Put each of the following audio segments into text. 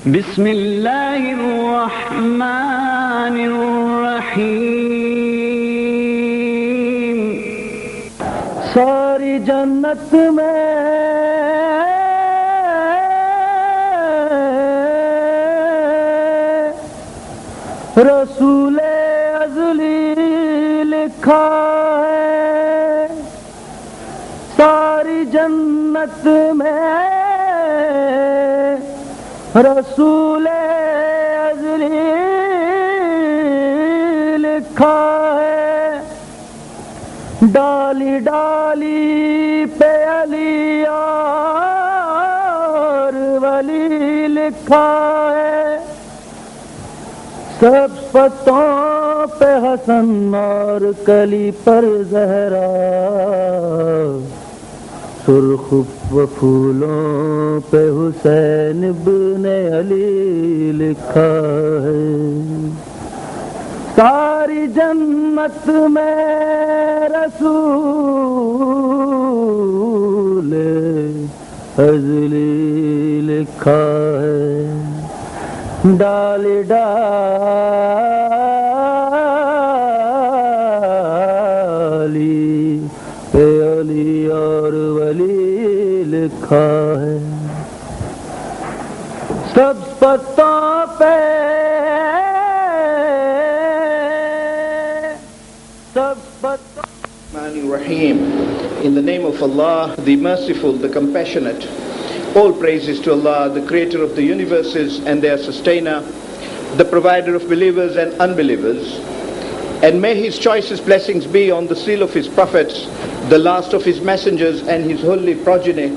بسم الله الرحمن الرحيم सारी जन्नत में रसूल अज़ली लिखा है। सारी जन्नत में रसूल अज़ली लिखा है। डाली डाली पे अली और वली लिखा है। सब पत्तों पे हसन और कली पर ज़हरा, सुर्ख फूलों पे हुसैन इब्ने अली लिखा है। सारी जन्नत में रसूल अज़ली लिखा है। डाली डाली पे अली और वली लिखा है। सब पत्तों पे Rahim. In the name of Allah, the Merciful, the Compassionate. All praises to Allah, the Creator of the universes and their Sustainer, the Provider of believers and unbelievers. And may His choicest blessings be on the seal of His prophets, the last of His messengers and His holy progeny.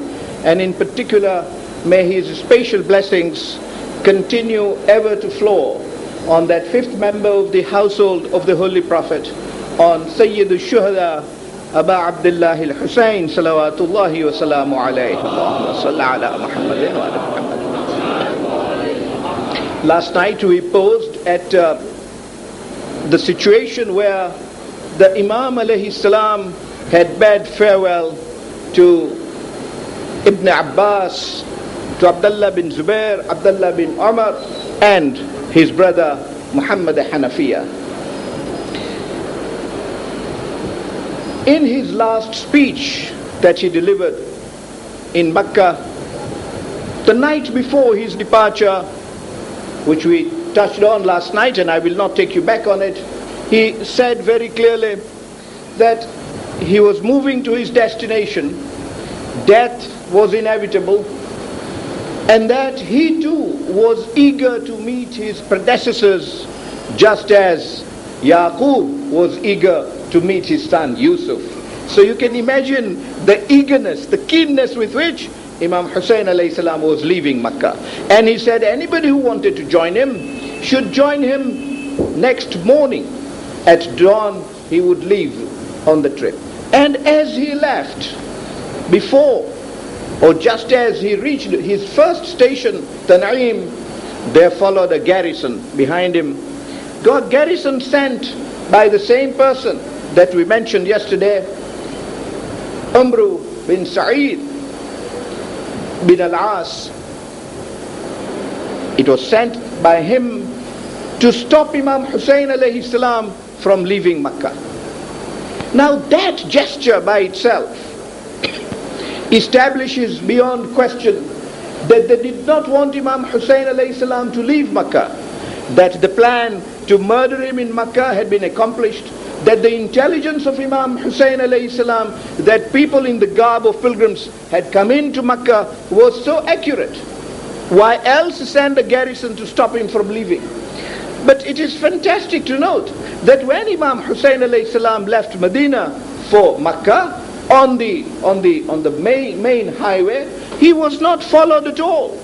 And in particular, may His special blessings continue ever to flow on that fifth member of the household of the Holy Prophet, on Sayyid al-Shuhada, Aba Abdullah al-Hussein, salawatullahi wa salamu alayhi. Allahumma salli ala Muhammadin wa ala Muhammad. Last night we paused at the situation where the Imam alayhi salam had bade farewell to Ibn Abbas, to Abdullah bin Zubair, Abdullah bin Umar, and his brother Muhammad Hanafiya. In his last speech that he delivered in Mecca, the night before his departure, which we touched on last night, and I will not take you back on it, he said very clearly that he was moving to his destination, death was inevitable, and that he too was eager to meet his predecessors, just as Yaqub was eager to meet his son Yusuf. So you can imagine the eagerness, the keenness with which Imam Hussein alayhi salam was leaving Makkah. And he said anybody who wanted to join him should join him next morning. At dawn he would leave on the trip. And as he left, before or just as he reached his first station, Tan'im, there followed a garrison behind him. Garrison sent by the same person that we mentioned yesterday, Umru bin Sa'id bin al-As. It was sent by him to stop Imam Hussein alayhi salam from leaving Makkah. Now that gesture by itself establishes beyond question that they did not want Imam Hussein alayhi salam to leave Makkah, that the plan to murder him in Makkah had been accomplished, that the intelligence of Imam Hussein alayhi salam, that people in the garb of pilgrims had come into Makkah, was so accurate. Why else send a garrison to stop him from leaving? But it is fantastic to note that when Imam Hussein alayhi salam left Medina for Makkah, on the main highway, he was not followed at all,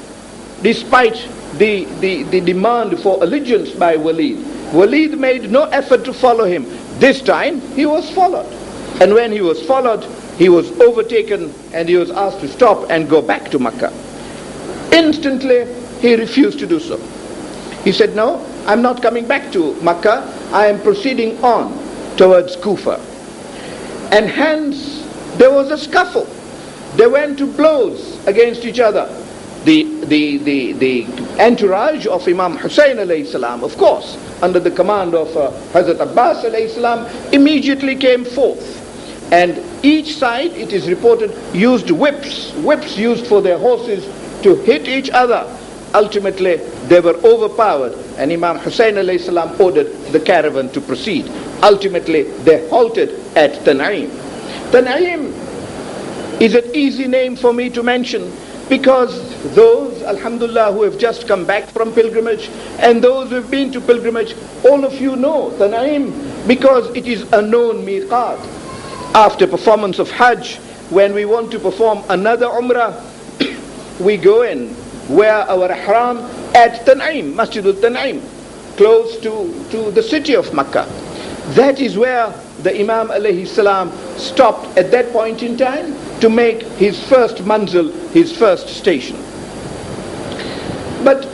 despite the demand for allegiance by Walid. Walid made no effort to follow him. This time he was followed, and when he was followed, he was overtaken and he was asked to stop and go back to Makkah. Instantly he refused to do so. He said, no, I'm not coming back to Makkah, I am proceeding on towards Kufa. And hence there was a scuffle. They went to blows against each other. the entourage of Imam Hussein alayhi salam, of course, under the command of Hazrat Abbas alayhi salam, immediately came forth. And each side, it is reported, used whips used for their horses to hit each other. Ultimately, they were overpowered, and Imam Hussein alayhi salam ordered the caravan to proceed. Ultimately, they halted at Tan'im. Tan'im is an easy name for me to mention, because those, alhamdulillah, who have just come back from pilgrimage and those who have been to pilgrimage, all of you know Tan'im, because it is a known miqat. After performance of Hajj, when we want to perform another Umrah, we go in, wear our ihram at Tan'im, Masjidul Tan'im, close to the city of Makkah. That is where the Imam alayhi salam stopped at that point in time to make his first manzil, his first station. But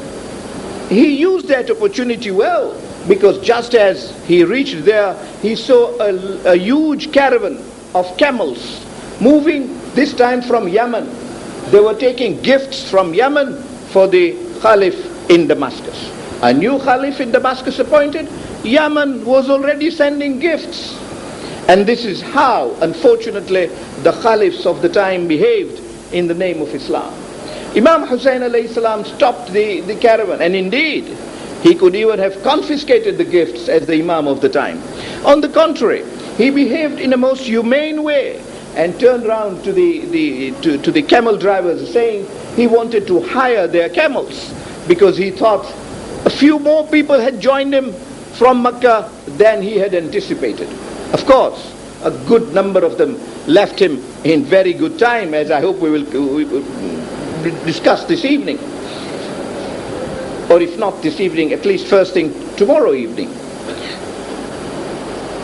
he used that opportunity well, because just as he reached there, he saw a huge caravan of camels moving, this time from Yemen. They were taking gifts from Yemen for the Caliph in Damascus. A new Caliph in Damascus appointed. Yemen was already sending gifts. And this is how, unfortunately, the Caliphs of the time behaved in the name of Islam. Imam Hussein alayhi salam stopped the caravan, and indeed, he could even have confiscated the gifts as the Imam of the time. On the contrary, he behaved in a most humane way and turned round to the camel drivers, saying he wanted to hire their camels, because he thought a few more people had joined him from Makkah than he had anticipated. Of course, a good number of them left him in very good time, as I hope we will discuss this evening. Or if not this evening, at least first thing tomorrow evening.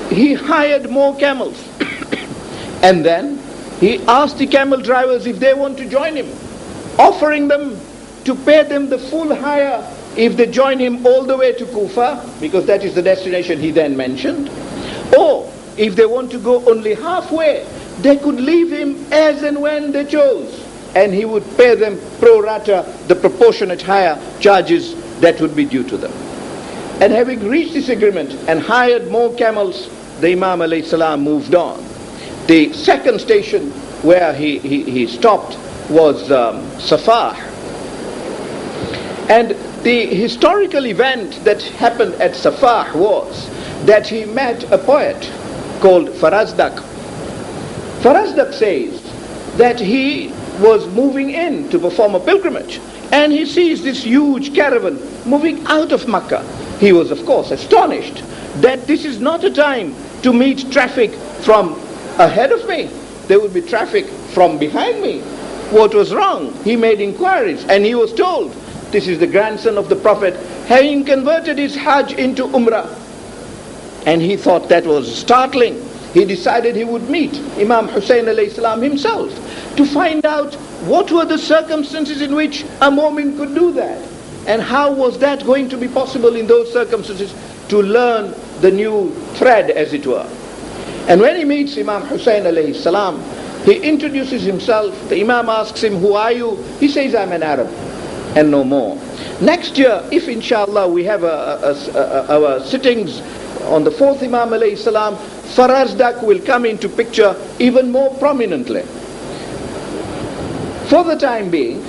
He hired more camels. And then he asked the camel drivers if they want to join him, offering them to pay them the full hire if they join him all the way to Kufa, because that is the destination he then mentioned. Or if they want to go only halfway, they could leave him as and when they chose, and he would pay them pro rata, the proportionate hire charges that would be due to them. And having reached this agreement and hired more camels, the Imam alayhi salam moved on. The second station where he stopped was Safah. And the historical event that happened at Safah was that he met a poet called Farazdak. Farazdak says that he was moving in to perform a pilgrimage, and he sees this huge caravan moving out of Makkah. He was, of course, astonished that this is not a time to meet traffic from ahead of me. There would be traffic from behind me. What was wrong? He made inquiries, and he was told, this is the grandson of the Prophet, having converted his Hajj into Umrah. And he thought that was startling. He decided he would meet Imam Hussein alayhi salam himself to find out what were the circumstances in which a Mu'min could do that, and how was that going to be possible in those circumstances, to learn the new thread, as it were. And when he meets Imam Hussein alayhi salam, he introduces himself. The Imam asks him, who are you? He says, I'm an Arab, and no more. Next year, if inshallah we have our sittings on the fourth Imam alayhi salam, Farazdak will come into picture even more prominently. For the time being,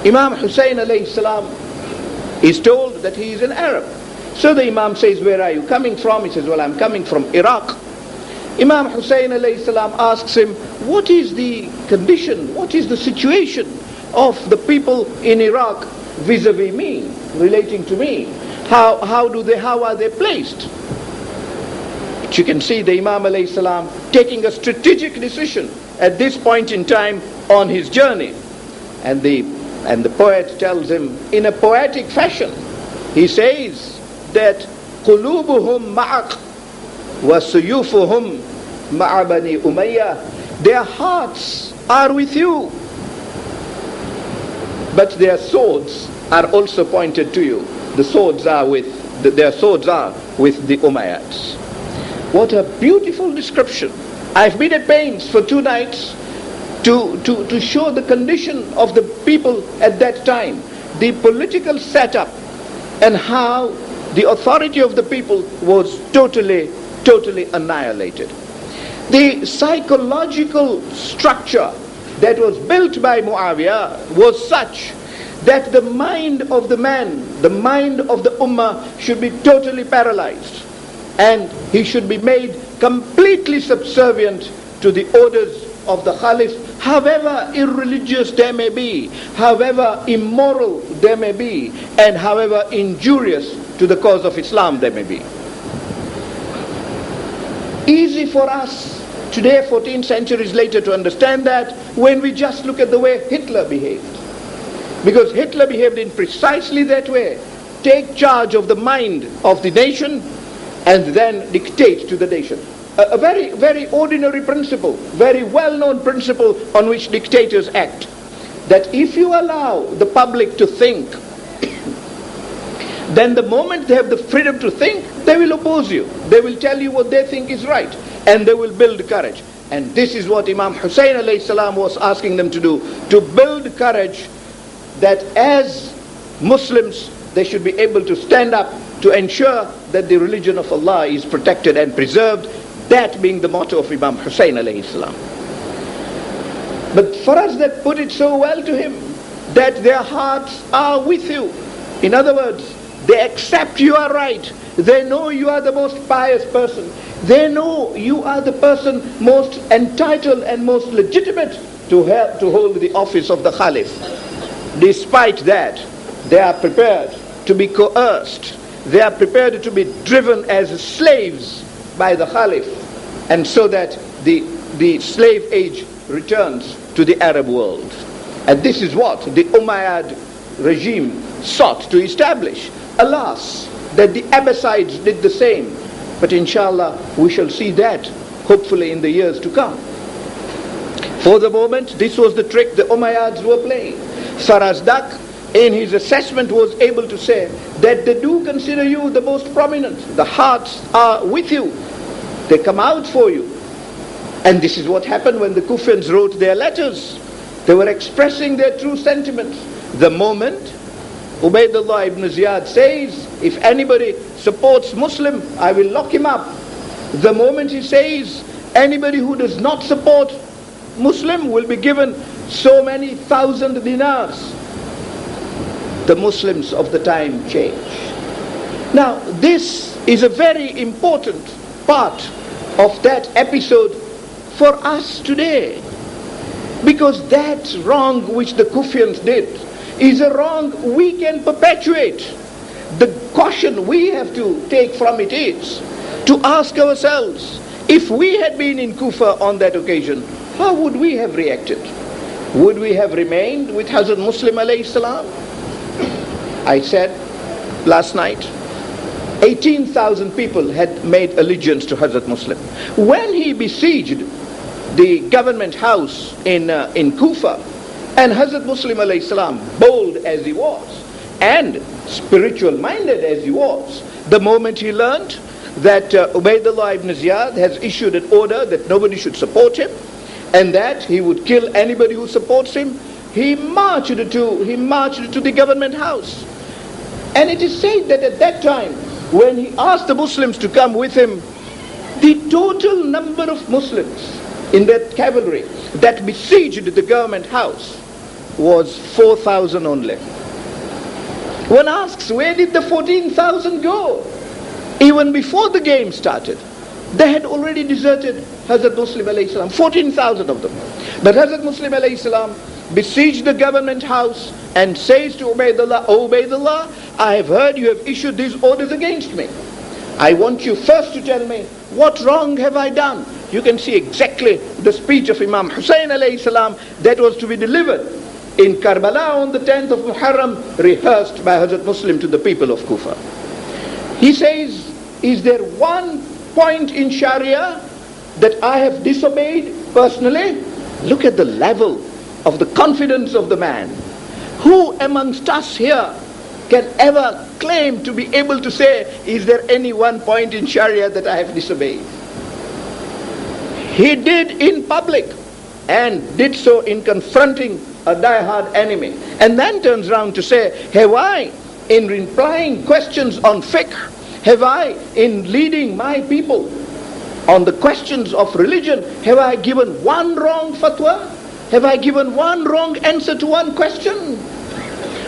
Imam Hussein alayhi salam is told that he is an Arab. So the Imam says, where are you coming from? He says, well, I'm coming from Iraq. Imam Hussein alayhi salam asks him, what is the condition, what is the situation of the people in Iraq vis-a-vis me, relating to me? How are they placed? But you can see the Imam alayhi salam taking a strategic decision at this point in time on his journey. And the poet tells him in a poetic fashion, he says that قُلُوبُهُمْ مَعَكْ وَسُيُوفُهُمْ مَعَ بَنِي أُمَيَّةَ. Their hearts are with you, but their swords are also pointed to you. Their swords are with the Umayyads. What a beautiful description. I've been at pains for 2 nights to show the condition of the people at that time, the political setup, and how the authority of the people was totally annihilated. The psychological structure that was built by Muawiyah was such that the mind of the man, the mind of the ummah should be totally paralyzed, and he should be made completely subservient to the orders of the Khalif, however irreligious they may be, however immoral they may be, and however injurious to the cause of Islam they may be. Easy for us today, 14 centuries later, to understand that when we just look at the way Hitler behaved. Because Hitler behaved in precisely that way. Take charge of the mind of the nation and then dictate to the nation. A very, very ordinary principle, very well-known principle on which dictators act. That if you allow the public to think, then the moment they have the freedom to think, they will oppose you. They will tell you what they think is right, and they will build courage. And this is what Imam Hussein alayhi salam was asking them to do, to build courage, that as Muslims they should be able to stand up to ensure that the religion of Allah is protected and preserved, that being the motto of Imam Hussein alayhi salam. But for us, that put it so well to him, that their hearts are with you. In other words, they accept you are right. They know you are the most pious person. They know you are the person most entitled and most legitimate to hold the office of the Khalif. Despite that, they are prepared to be coerced. They are prepared to be driven as slaves by the Khalif, and so that the slave age returns to the Arab world. And this is what the Umayyad regime sought to establish. Alas, that the Abbasides did the same. But inshallah, we shall see that hopefully in the years to come. For the moment, this was the trick the Umayyads were playing. Farazdak, in his assessment, was able to say that they do consider you the most prominent. The hearts are with you. They come out for you. And this is what happened when the Kufians wrote their letters. They were expressing their true sentiments. The moment Ubaydullah ibn Ziyad says, if anybody supports Muslim, I will lock him up. The moment he says, anybody who does not support Muslim will be given so many thousand dinars, the Muslims of the time changed. Now, this is a very important part of that episode for us today, because that wrong which the Kufians did is a wrong we can perpetuate. The caution we have to take from it is to ask ourselves, if we had been in Kufa on that occasion, how would we have reacted? Would we have remained with Hazrat Muslim alayhi salam? I said last night, 18,000 people had made allegiance to Hazrat Muslim. When he besieged the government house in Kufa, and Hazrat Muslim alayhi salam, bold as he was and spiritual minded as he was, the moment he learned that Ubaydullah ibn Ziyad has issued an order that nobody should support him and that he would kill anybody who supports him, he marched to the government house. And it is said that at that time, when he asked the Muslims to come with him, the total number of Muslims in that cavalry that besieged the government house was 4,000 only. One asks, where did the 14,000 go? Even before the game started, they had already deserted Hazrat Muslim alayhi salam, 14,000 of them. But Hazrat Muslim alayhi salam besieged the government house and says to Ubaydullah, "O Ubaydullah, I have heard you have issued these orders against me. I want you first to tell me, what wrong have I done?" You can see exactly the speech of Imam Hussein alayhi salam that was to be delivered in Karbala on the 10th of Muharram, rehearsed by Hazrat Muslim to the people of Kufa. He says, is there one point in Sharia that I have disobeyed personally? Look at the level of the confidence of the man. Who amongst us here can ever claim to be able to say, is there any one point in Sharia that I have disobeyed? He did in public. and did so in confronting a die-hard enemy, and then turns around to say, have I, in replying questions on fiqh, have I, in leading my people on the questions of religion, have I given one wrong fatwa? Have I given one wrong answer to one question?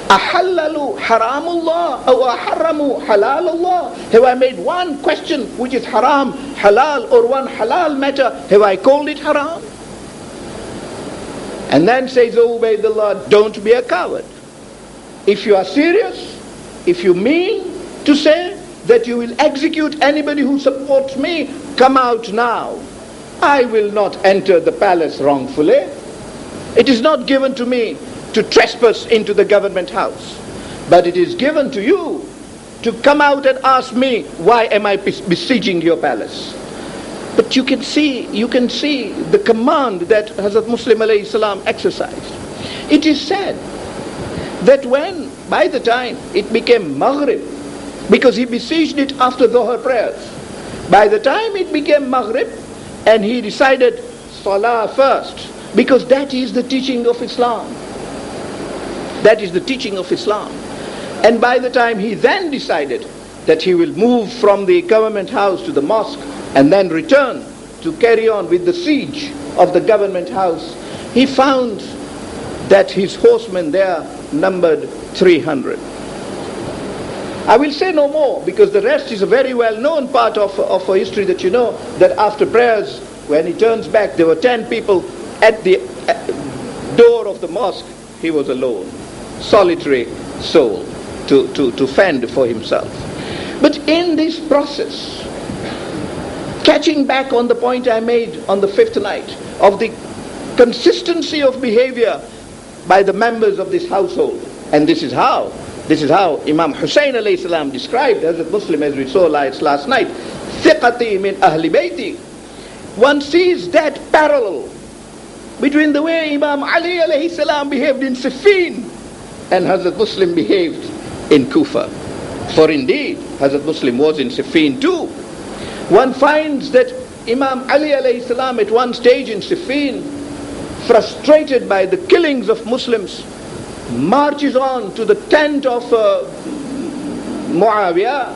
أَحَلَّلُوا حَرَامُ اللَّهِ أَوْ أَحَرَّمُوا حَلَالُ اللَّهِ. Have I made one question which is haram, halal, or one halal matter, have I called it haram? And then says, O Ubaydullah, don't be a coward. If you are serious, if you mean to say that you will execute anybody who supports me, come out now. I will not enter the palace wrongfully. It is not given to me to trespass into the government house, but it is given to you to come out and ask me, why am I besieging your palace? But you can see the command that Hazrat Muslim alayhi salam exercised. It is said that by the time it became Maghrib, because he besieged it after Dhuhr prayers, by the time it became Maghrib, and he decided Salah first, because that is the teaching of Islam. That is the teaching of Islam. And by the time he then decided that he will move from the government house to the mosque and then return to carry on with the siege of the government house, he found that his horsemen there numbered 300. I will say no more, because the rest is a very well known part of a history that you know, that after prayers, when he turns back, there were 10 people at the door of the mosque. He was alone, solitary soul, to fend for himself. But in this process, catching back on the point I made on the 5th night of the consistency of behavior by the members of this household, and this is how Imam Hussein alayhi salam described Hazrat Muslim, as we saw last night, thiqati min ahli bayti. One sees that parallel between the way Imam Ali alayhi salam behaved in Siffin and Hazrat Muslim behaved in Kufa. For indeed, Hazrat Muslim was in Siffin too. One finds that Imam Ali alayhi salam at one stage in Siffin, frustrated by the killings of Muslims, marches on to the tent of Muawiyah,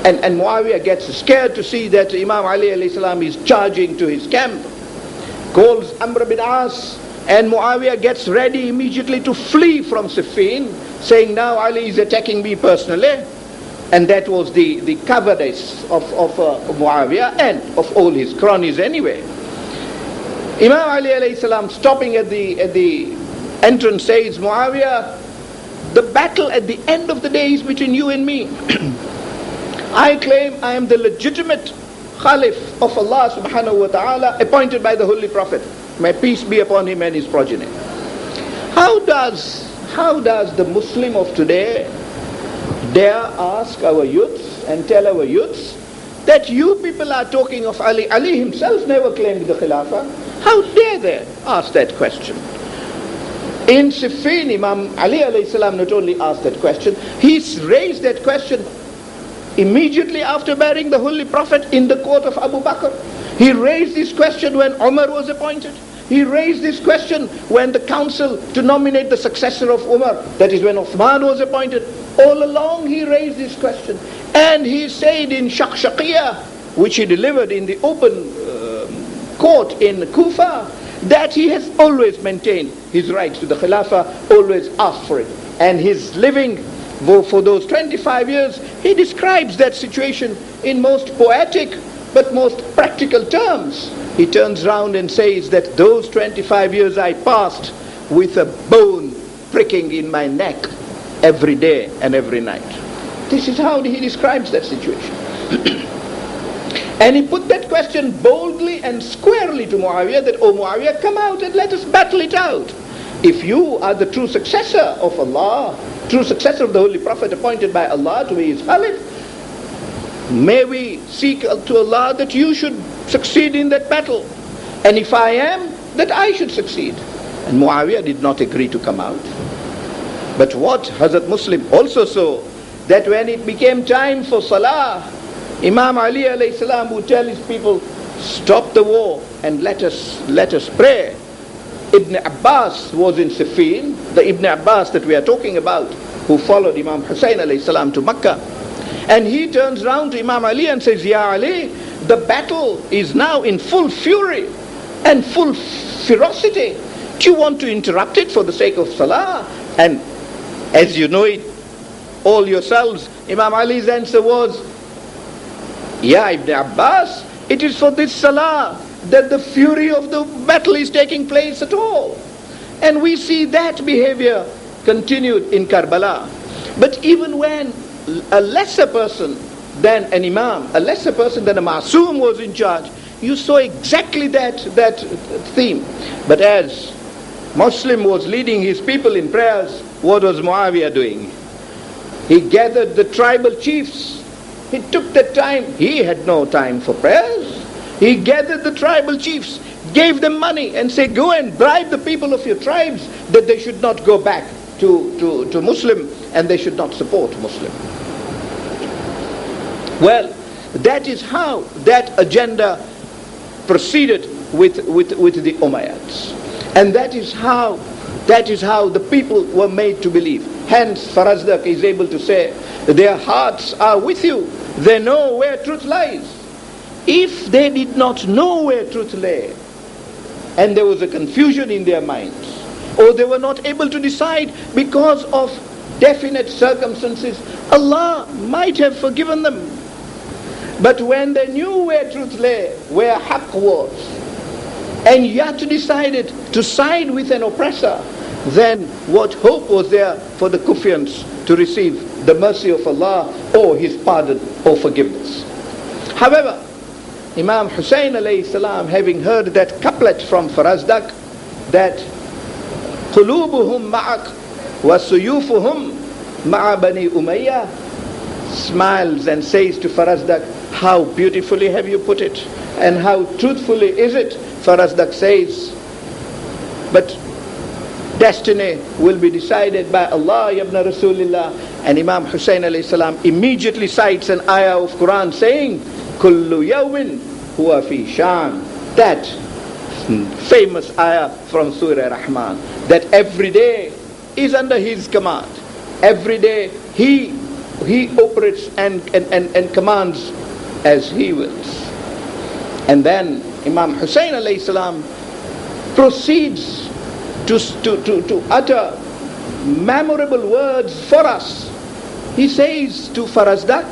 and Muawiyah gets scared to see that Imam Ali alayhi salam is charging to his camp, calls Amr bin As, and Muawiyah gets ready immediately to flee from Siffin, saying, now Ali is attacking me personally. And that was the cowardice of Muawiyah and of all his cronies anyway. Imam Ali alayhi salam, stopping at the entrance, says, Muawiyah, the battle at the end of the day is between you and me. I claim I am the legitimate Khalif of Allah subhanahu wa ta'ala, appointed by the Holy Prophet. May peace be upon him and his progeny. How does the Muslim of today dare ask our youths and tell our youths that you people are talking of Ali? Ali himself never claimed the Khilafah. How dare they ask that question? In Siffin, Imam Ali alayhi salam not only asked that question, he raised that question immediately after burying the Holy Prophet in the court of Abu Bakr. He raised this question when Umar was appointed. He raised this question when the council to nominate the successor of Umar, that is when Uthman was appointed. All along he raised this question. And he said in Shaqshaqiyah, which he delivered in the open court in Kufa, that he has always maintained his rights to the Khilafah, always asked for it. And his living for those 25 years, he describes that situation in most poetic but most practical terms. He turns round and says that those 25 years I passed with a bone pricking in my neck every day and every night. This is how he describes that situation. And he put that question boldly and squarely to Muawiyah, that, oh Muawiyah, come out and let us battle it out. If you are the true successor of Allah, true successor of the Holy Prophet appointed by Allah to be his Khalif, may we seek to Allah that you should succeed in that battle. And if I am, that I should succeed. And Muawiyah did not agree to come out. But what Hazrat Muslim also saw, that when it became time for Salah, Imam Ali alayhi salam would tell his people, stop the war and let us pray. Ibn Abbas was in Siffin, the Ibn Abbas that we are talking about, who followed Imam Hussein alayhi salam to Makkah. And he turns round to Imam Ali and says, Ya Ali, the battle is now in full fury and full ferocity. Do you want to interrupt it for the sake of Salah? And as you know it all yourselves, Imam Ali's answer was, Ya Ibn Abbas, it is for this Salah that the fury of the battle is taking place at all. And we see that behavior continued in Karbala. But even when a lesser person than an Imam, a lesser person than a Masoom was in charge, you saw exactly that theme. But as Muslim was leading his people in prayers, what was Muawiyah doing? He gathered the tribal chiefs. He took the time. He had no time for prayers. He gathered the tribal chiefs, gave them money and said, go and bribe the people of your tribes that they should not go back to Muslim and they should not support Muslim. Well, that is how that agenda proceeded with the Umayyads. And that is how the people were made to believe. Hence, Farazdak is able to say, their hearts are with you. They know where truth lies. If they did not know where truth lay, and there was a confusion in their minds, or they were not able to decide because of definite circumstances, Allah might have forgiven them. But when they knew where truth lay, where haqq was, and yet decided to side with an oppressor, then what hope was there for the Kufians to receive the mercy of Allah or His pardon or forgiveness? However, Imam Hussein alayhi salam, having heard that couplet from Farazdak, that قُلُوبُهُمْ مَعَكْ وَسُيُوفُهُمْ مَعَ بَنِي أُمَيَّةَ, smiles and says to Farazdak, how beautifully have you put it, and how truthfully is it? Farazdak says, but destiny will be decided by Allah, ya ibn Rasulillah. And Imam Hussein alayhi salam immediately cites an ayah of Quran saying, Kullu yawmin huwa fi shan. That famous ayah from Surah Rahman, that every day is under His command. Every day He operates and commands as He wills. And then Imam Hussein alayhi salam proceeds to utter memorable words for us. He says to Farazdak,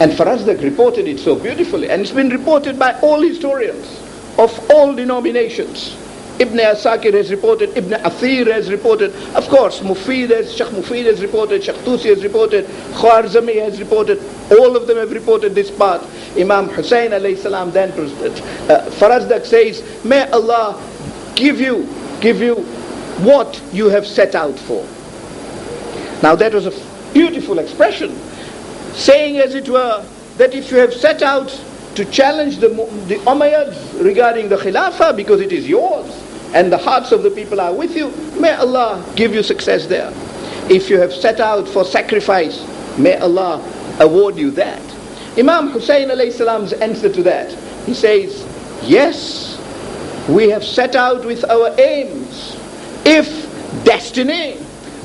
and Farazdak reported it so beautifully, and it's been reported by all historians of all denominations. Ibn Asakir has reported, Ibn Athir has reported, of course Shaykh Mufid has reported, Shaykh Tusi has reported, Khwarizmi has reported, all of them have reported this part. Imam Hussein alayhi salam then, Farazdak says, may Allah give you what you have set out for. Now that was a beautiful expression, saying as it were, that if you have set out to challenge the Umayyads regarding the Khilafah, because it is yours, and the hearts of the people are with you, may Allah give you success there. If you have set out for sacrifice, may Allah award you that. Imam Hussein alayhi salam's answer to that, he says, yes, we have set out with our aims. If destiny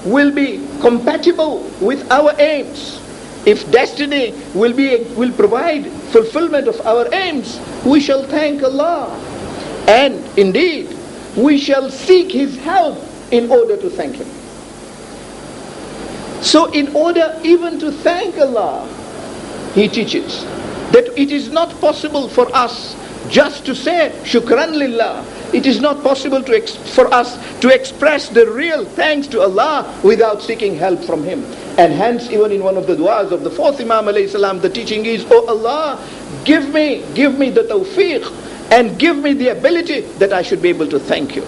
will be compatible with our aims, if destiny will provide fulfillment of our aims, we shall thank Allah. And indeed, we shall seek His help in order to thank Him. So in order even to thank Allah, he teaches that it is not possible for us just to say shukran lillah. It is not possible for us to express the real thanks to Allah without seeking help from Him. And hence, even in one of the du'as of the fourth Imam alayhi salam, the teaching is, oh Allah, give me the tawfiq and give me the ability that I should be able to thank you.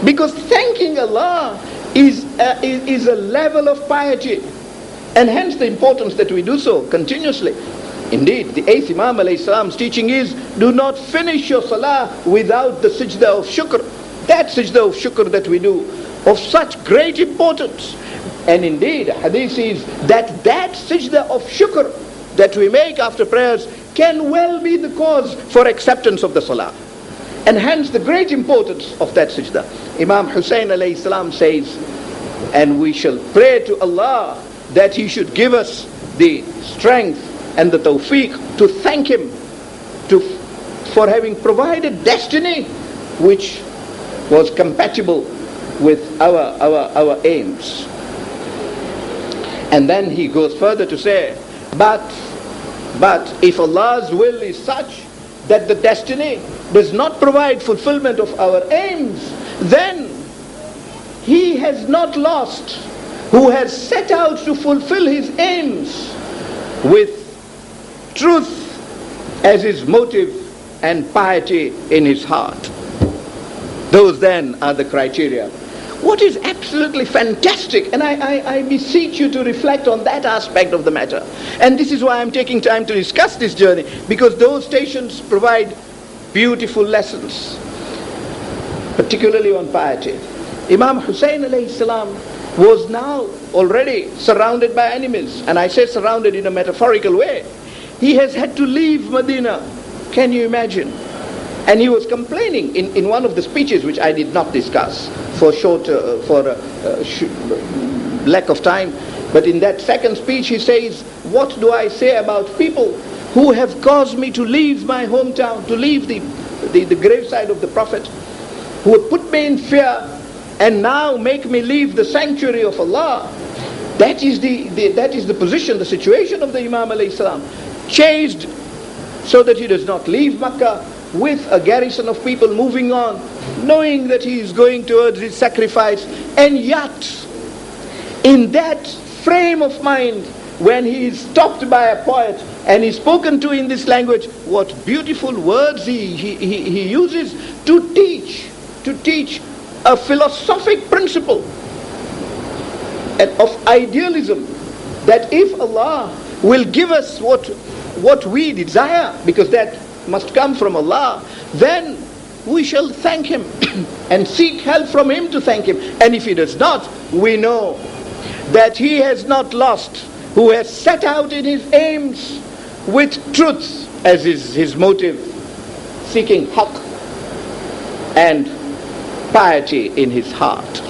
Because thanking Allah is a level of piety, and hence the importance that we do so continuously. Indeed, the eighth Imam alayhi salam's teaching is, do not finish your salah without the sajda of shukr. That sajda of shukr that we do, of such great importance. And indeed, hadith is that sajda of shukr that we make after prayers can well be the cause for acceptance of the salah. And hence the great importance of that sajda. Imam Hussein alayhi salam says, and we shall pray to Allah that He should give us the strength and the tawfiq to thank Him for having provided destiny which was compatible with our aims. And then he goes further to say, but if Allah's will is such that the destiny does not provide fulfillment of our aims, then he has not lost who has set out to fulfill his aims with truth as his motive and piety in his heart. Those then are the criteria. What is absolutely fantastic, and I beseech you to reflect on that aspect of the matter. And this is why I'm taking time to discuss this journey, because those stations provide beautiful lessons, particularly on piety. Imam Hussein alayhi salam was now already surrounded by enemies, and I say surrounded in a metaphorical way. He has had to leave Medina. Can you imagine? And he was complaining in one of the speeches, which I did not discuss for lack of time. But in that second speech he says, what do I say about people who have caused me to leave my hometown, to leave the graveside of the Prophet, who have put me in fear and now make me leave the sanctuary of Allah. That is the position, the situation of the Imam alayhi salam. Chased so that he does not leave Makkah, with a garrison of people moving on, knowing that he is going towards his sacrifice. And yet, in that frame of mind, when he is stopped by a poet and is spoken to in this language, what beautiful words he uses to teach a philosophic principle of idealism, that if Allah will give us what we desire, because that must come from Allah, then we shall thank Him and seek help from Him to thank Him. And if He does not, we know that He has not lost who has set out in his aims with truth as his motive, seeking haqq and piety in his heart.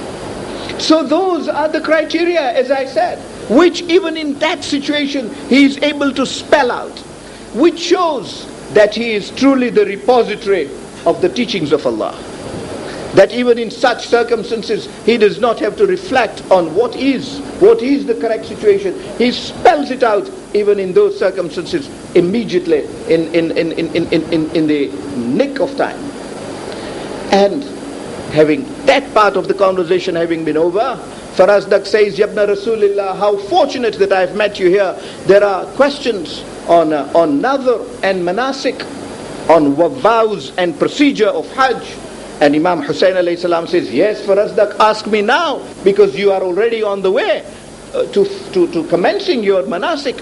So those are the criteria, as I said, which even in that situation he is able to spell out, which shows that he is truly the repository of the teachings of Allah. That even in such circumstances he does not have to reflect on what is the correct situation. He spells it out even in those circumstances immediately in the nick of time. And having that part of the conversation having been over, Farazdak says, Yabna Rasulillah, how fortunate that I've met you here. There are questions on nadhr and manasik, on vows and procedure of Hajj. And Imam Hussein alayhi salam says, yes, Farazdak, ask me now, because you are already on the way to commencing your manasik.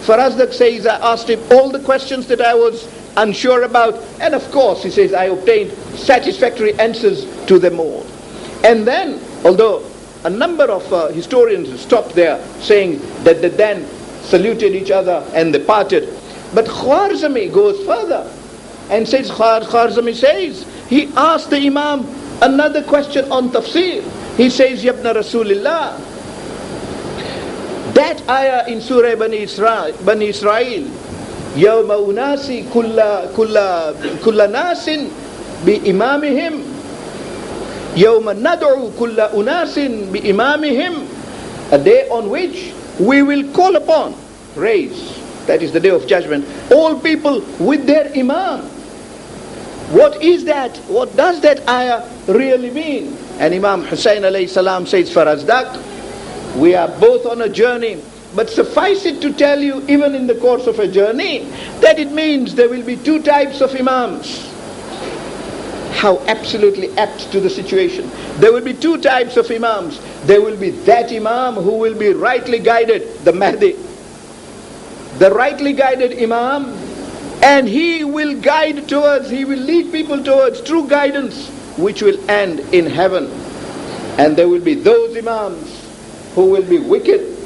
Farazdak says, I asked him all the questions that I was unsure about, and of course, he says, I obtained satisfactory answers to them all. And then, although a number of historians stopped there, saying that they then saluted each other and departed, but Khwarizmi goes further and says, Khwarizmi says, he asked the Imam another question on tafsir. He says, Yabna Rasulillah, that ayah in Surah Bani Israel, Yawma unasi kulla nasin bi imamihim, Yawma nad'u kulla unasin bi imamihim, a day on which we will call upon, raise, that is the day of judgment, all people with their imam. What is that? What does that ayah really mean? And Imam Hussein alayhi salam says, Farazdak, we are both on a journey, but suffice it to tell you, even in the course of a journey, that it means there will be two types of imams. How absolutely apt to the situation. There will be two types of imams. There will be that imam who will be rightly guided, the Mahdi. The rightly guided imam, and he will lead people towards true guidance, which will end in heaven. And there will be those imams who will be wicked,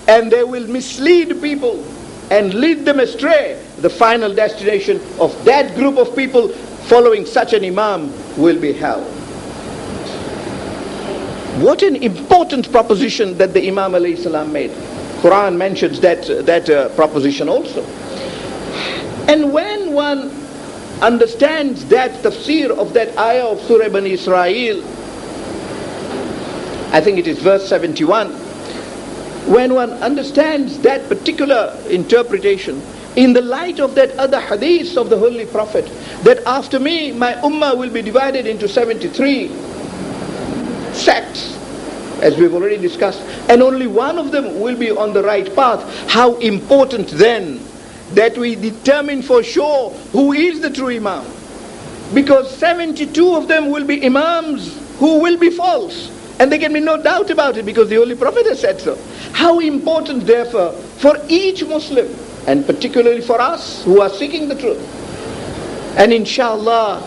and they will mislead people and lead them astray, the final destination of that group of people following such an imam will be hell. What an important proposition that the Imam alayhi salam made. Quran mentions that proposition also. And when one understands that tafsir of that ayah of Surah Bani Israel, I think it is verse 71, when one understands that particular interpretation in the light of that other hadith of the Holy Prophet, that after me my ummah will be divided into 73 sects, as we've already discussed, and only one of them will be on the right path. How important then that we determine for sure who is the true imam, because 72 of them will be imams who will be false, and there can be no doubt about it, because the Holy Prophet has said so. How important therefore for each Muslim, and particularly for us who are seeking the truth, and inshallah,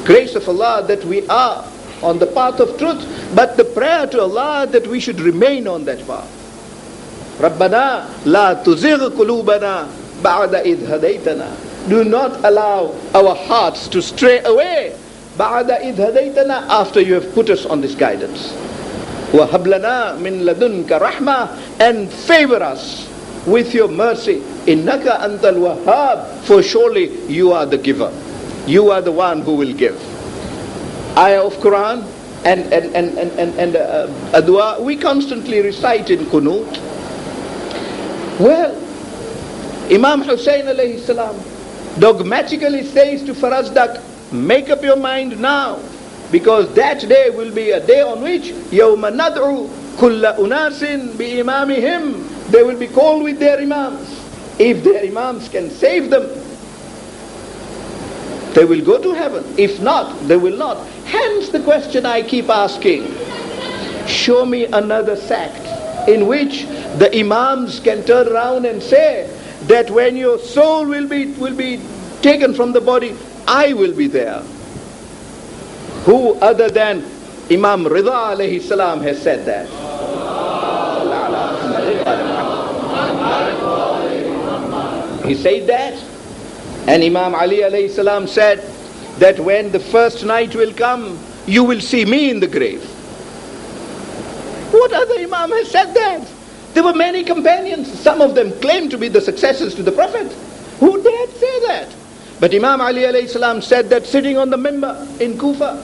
grace of Allah, that we are on the path of truth, but the prayer to Allah that we should remain on that path. Rabbana la tuzigh qulubana ba'da idh hadaytana. Do not allow our hearts to stray away ba'da idh hadaytana, after you have put us on this guidance. Wa hab lana min ladunka rahma, and favor us with your mercy. Innaka antal wahhab, for surely you are the giver. You are the one who will give. Ayah of Quran and a dua we constantly recite in Qunut. Well, Imam Hussein alayhi salam dogmatically says to Farazdak, make up your mind now, because that day will be a day on which يَوْمَ نَدْعُ كُلَّ أُنَاسٍ بِإِمَامِهِمْ, they will be called with their imams. If their imams can save them, they will go to heaven. If not, they will not. Hence the question I keep asking, show me another sect in which the imams can turn around and say that when your soul will be taken from the body, I will be there. Who other than Imam Rida alayhi salam has said that? He said that. And Imam Ali alayhi salam said that when the first night will come, you will see me in the grave. What other Imam has said that? There were many companions. Some of them claimed to be the successors to the Prophet. Who dared say that? But Imam Ali alayhi salam said that sitting on the mimbar in Kufa,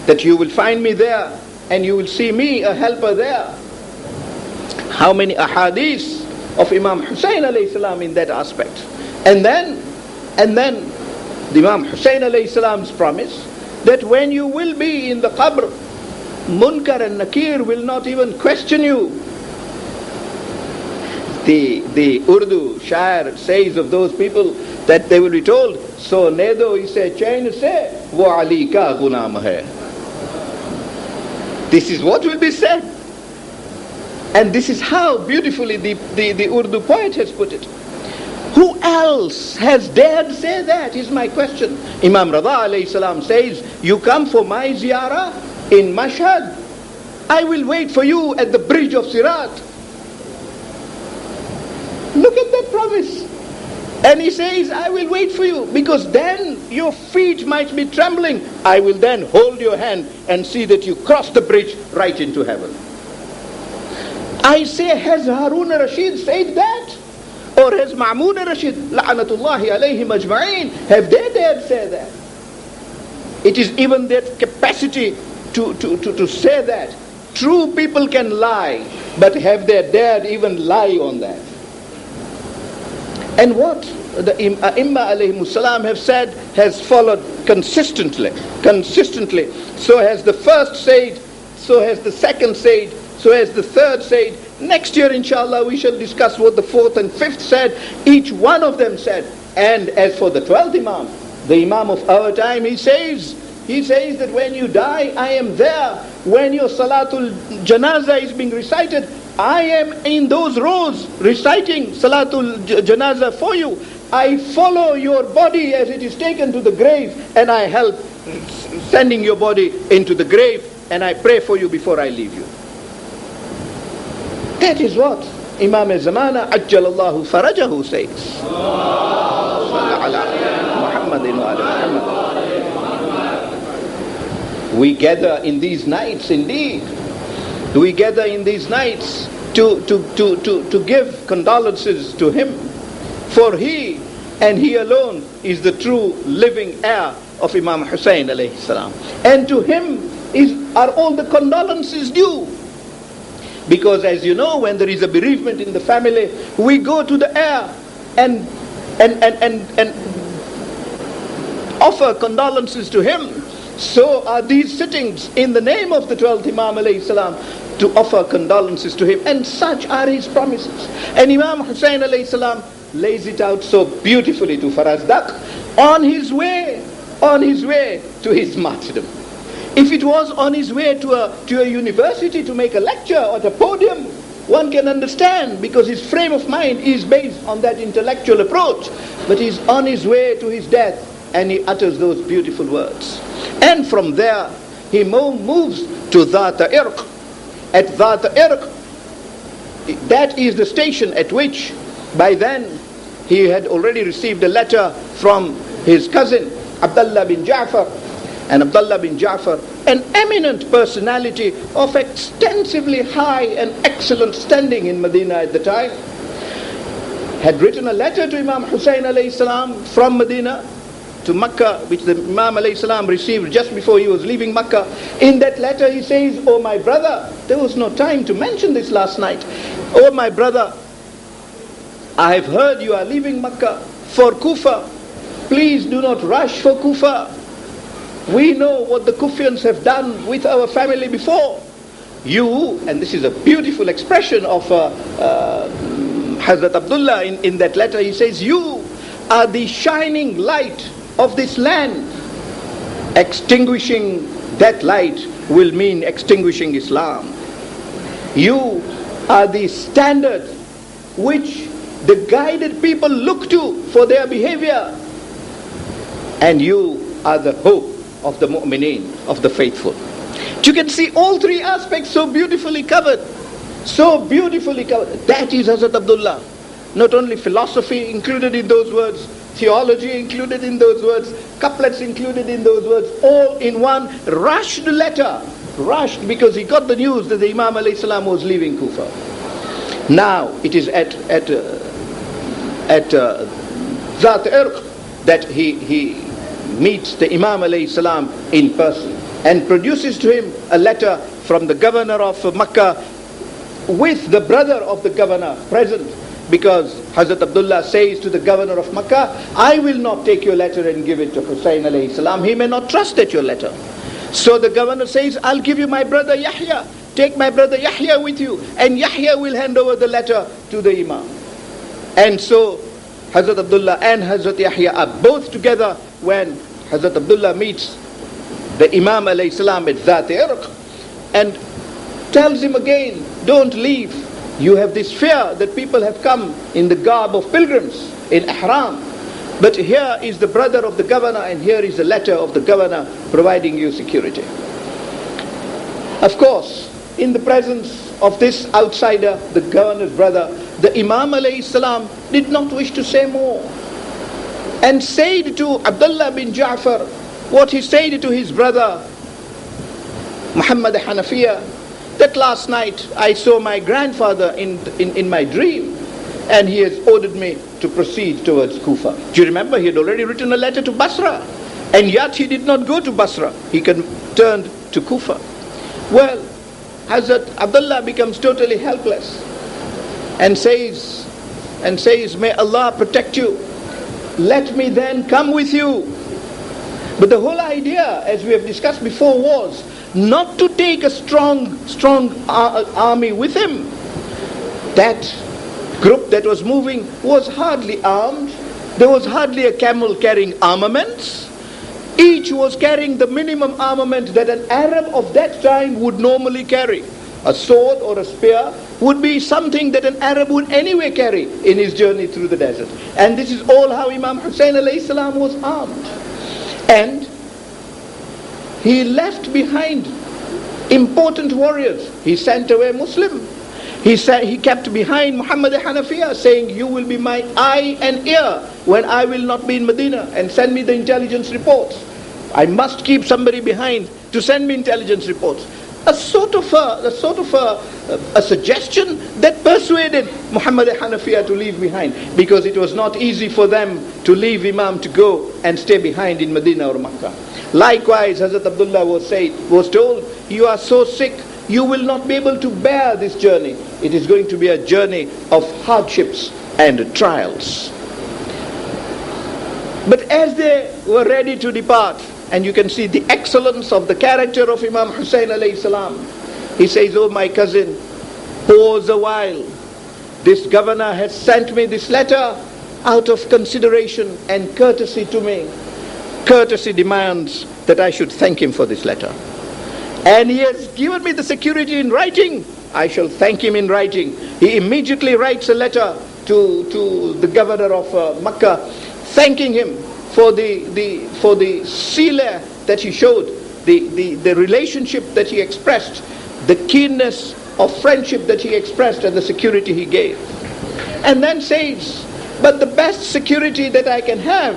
that you will find me there and you will see me, a helper there. How many ahadith of Imam Hussein alayhi salam in that aspect. And then the Imam Hussein alayhi salam's promise that when you will be in the qabr, Munkar and Nakir will not even question you. The Urdu Shair says of those people that they will be told, so nedo ise chain se, wo Ali ka gunam hai. This is what will be said. And this is how beautifully the Urdu poet has put it. Who else has dared say that is my question. Imam Rida alayhi salam says, you come for my ziyarah in Mashhad, I will wait for you at the bridge of Sirat. Look at that promise. And he says, I will wait for you, because then your feet might be trembling. I will then hold your hand and see that you cross the bridge right into heaven. I say, has Harun Rashid said that? Or has Ma'mun Rashid, la'natullahi alayhim ajma'een, have they dared say that? It is even that capacity to say that. True people can lie, but have they dared even lie on that? And what the Imam alayhimus salam have said has followed consistently. So has the first said, so has the second said, so has the third said. Next year, inshallah, we shall discuss what the fourth and fifth said. Each one of them said. And as for the 12th Imam, the Imam of our time, he says that when you die, I am there. When your Salatul Janazah is being recited, I am in those rows reciting Salatul Janazah for you. I follow your body as it is taken to the grave, and I help sending your body into the grave, and I pray for you before I leave you. That is what Imam al-Zamana Ajjalallahu Farajahu says. ala Muhammadin wa ala Muhammad. We gather in these nights, indeed. We gather in these nights to give condolences to him. For he and he alone is the true living heir of Imam Hussein alayhi salam. And to him are all the condolences due. Because as you know, when there is a bereavement in the family, we go to the heir and offer condolences to him. So are these sittings in the name of the 12th Imam alayhi salam to offer condolences to him. And such are his promises. And Imam Hussein alayhi salam lays it out so beautifully to Farazdak on his way to his martyrdom. If it was on his way to a university to make a lecture or a podium, one can understand, because his frame of mind is based on that intellectual approach. But he's on his way to his death and he utters those beautiful words. And from there he moves to Dhat Irq. At Dhat Irq, that is the station at which by then he had already received a letter from his cousin Abdullah bin Ja'far. And Abdullah bin Ja'far, an eminent personality of extensively high and excellent standing in Medina at the time, had written a letter to Imam Hussein alayhi salam from Medina to Makkah, which the Imam alayhi salam received just before he was leaving Makkah. In that letter he says, "Oh my brother," there was no time to mention this last night, "Oh my brother, I have heard you are leaving Makkah for Kufa. Please do not rush for Kufa. We know what the Kufians have done with our family before. You," and this is a beautiful expression of Hazrat Abdullah in that letter, he says, "You are the shining light of this land. Extinguishing that light will mean extinguishing Islam. You are the standard which the guided people look to for their behavior. And you are the hope of the mu'mineen, of the faithful." You can see all three aspects so beautifully covered. So beautifully covered. That is Hazrat Abdullah. Not only philosophy included in those words, theology included in those words, couplets included in those words, all in one rushed letter. Rushed because he got the news that the Imam alayhi salam was leaving Kufa. Now it is at Dhat Irq that he meets the Imam alayhi salam in person and produces to him a letter from the governor of Makkah with the brother of the governor present, because Hazrat Abdullah says to the governor of Makkah, "I will not take your letter and give it to Hussein alayhi salam. He may not trust at your letter." So the governor says, "I'll give you my brother Yahya. Take my brother Yahya with you, and Yahya will hand over the letter to the Imam." And so Hazrat Abdullah and Hazrat Yahya are both together when Hazrat Abdullah meets the Imam alayhi salam at Dhat Irq and tells him again, "Don't leave. You have this fear that people have come in the garb of pilgrims, in ihram. But here is the brother of the governor, and here is the letter of the governor providing you security." Of course, in the presence of this outsider, the governor's brother, the Imam alayhi salam did not wish to say more, and said to Abdullah bin Ja'far what he said to his brother Muhammad Hanafiya, that last night I saw my grandfather in my dream, and he has ordered me to proceed towards Kufa. Do you remember, he had already written a letter to Basra, and yet he did not go to Basra. He turned to Kufa. Well, Hazrat Abdullah becomes totally helpless and says, "May Allah protect you. Let me then come with you." But the whole idea, as we have discussed before, was not to take a strong army with him. That group that was moving was hardly armed. There was hardly a camel carrying armaments. Each was carrying the minimum armament that an Arab of that time would normally carry. A sword or a spear would be something that an Arab would anyway carry in his journey through the desert. And this is all how Imam Hussein alayhi salam was armed. And he left behind important warriors. He sent away Muslim. He said, he kept behind Muhammad Hanafiya, saying, you will be my eye and ear when I will not be in Medina, and send me the intelligence reports. I must keep somebody behind to send me intelligence reports. A sort of a suggestion that persuaded Muhammad Hanafiya to leave behind, because it was not easy for them to leave Imam to go and stay behind in Medina or Makkah. Likewise, Hazrat Abdullah was told, you are so sick, you will not be able to bear this journey. It is going to be a journey of hardships and trials. But as they were ready to depart, and you can see the excellence of the character of Imam Hussein alayhi salam, he says, oh my cousin, pause a while. This governor has sent me this letter out of consideration and courtesy to me. Courtesy demands that I should thank him for this letter. And he has given me the security in writing. I shall thank him in writing. He immediately writes a letter to the governor of Makkah, thanking him for the sila that he showed, the relationship that he expressed, the keenness of friendship that he expressed, and the security he gave. And then says, but the best security that I can have,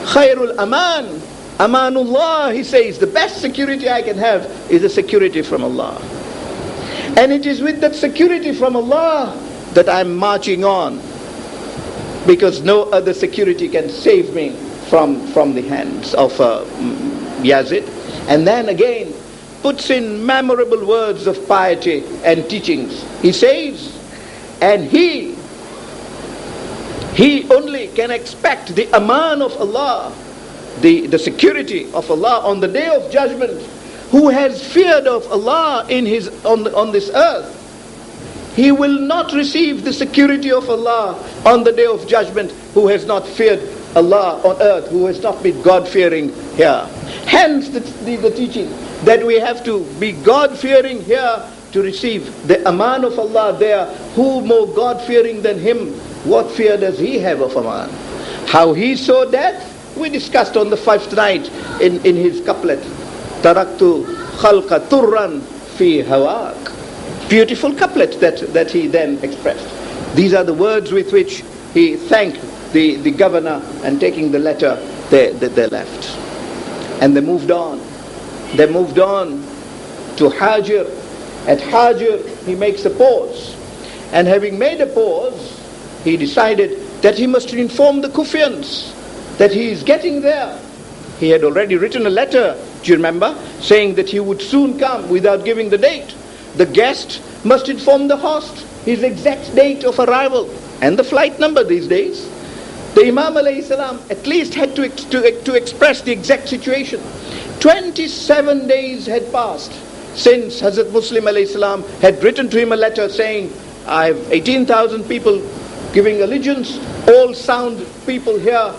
khairul aman, amanullah, he says, the best security I can have is the security from Allah. And it is with that security from Allah that I'm marching on, because no other security can save me from the hands of Yazid. And then again puts in memorable words of piety and teachings. He says, and he only can expect the aman of Allah, the security of Allah on the day of judgment, who has feared of Allah on this earth. He will not receive the security of Allah on the day of judgment who has not feared Allah on earth, who has not been God-fearing here. Hence the teaching that we have to be God-fearing here to receive the aman of Allah there. Who more God-fearing than him? What fear does he have of aman? How he saw death, we discussed on the 5th night in his couplet. Taraktu khalqa turran fi hawak. Beautiful couplet that he then expressed. These are the words with which he thanked the governor, and taking the letter, they left. And they moved on. They moved on to Hajir. At Hajir, he makes a pause. And having made a pause, he decided that he must inform the Kufians that he is getting there. He had already written a letter, do you remember, saying that he would soon come without giving the date. The guest must inform the host his exact date of arrival and the flight number these days. The Imam alayhi salam at least had to express the exact situation. 27 days had passed since Hazrat Muslim alayhi salam had written to him a letter saying, I have 18,000 people giving allegiance, all sound people here